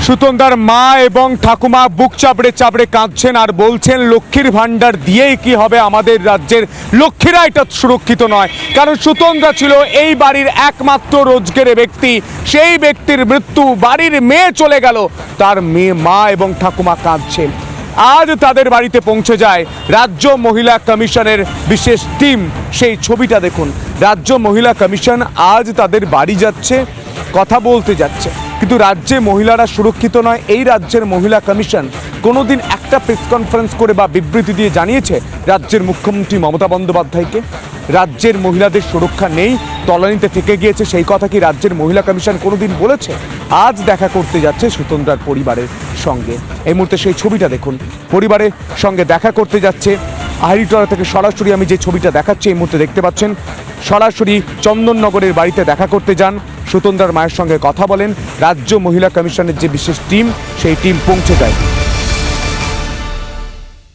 সুতন্দার মা এবং ঠাকুমা বুক চাপড়ে চাপড়ে কাঁদছেন আর বলছেন লক্ষ্মীর ভাণ্ডার দিয়েই কি হবে, আমাদের রাজ্যের লক্ষ্মীরা এটা সুরক্ষিত নয়। কারণ সুতন্দ্রা ছিল এই বাড়ির একমাত্র রোজগারে ব্যক্তি, সেই ব্যক্তির মৃত্যু, বাড়ির মেয়ে চলে গেল, তার মেয়ে মা এবং ঠাকুমা কাঁদছেন। আজ তাদের বাড়িতে পৌঁছে যায় রাজ্য মহিলা কমিশনের বিশেষ টিম। সেই ছবিটা দেখুন, রাজ্য মহিলা কমিশন আজ তাদের বাড়ি যাচ্ছে, কথা বলতে যাচ্ছে। কিন্তু রাজ্যে মহিলারা সুরক্ষিত নয়, এই রাজ্যের মহিলা কমিশন কোনোদিন একটা প্রেস কনফারেন্স করে বা বিবৃতি দিয়ে জানিয়েছে রাজ্যের মুখ্যমন্ত্রী মমতা বন্দ্যোপাধ্যায়কে রাজ্যের মহিলাদের সুরক্ষা নেই, তলানিতে থেকে গিয়েছে, সেই কথা কি রাজ্যের মহিলা কমিশন কোনোদিন বলেছে? আজ দেখা করতে যাচ্ছে সুতন্দ্রার পরিবারের সঙ্গে। এই মুহূর্তে সেই ছবিটা দেখুন, পরিবারের সঙ্গে দেখা করতে যাচ্ছে। আহিরিটোলা থেকে সরাসরি আমি যে ছবিটা দেখাচ্ছি এই মুহূর্তে দেখতে পাচ্ছেন, সরাসরি চন্দননগরের বাড়িতে দেখা করতে যান, সুতন্দ্রার মায়ের সঙ্গে কথা বলেন। রাজ্য মহিলা কমিশনের যে বিশেষ টিম, সেই টিম পৌঁছে যায়।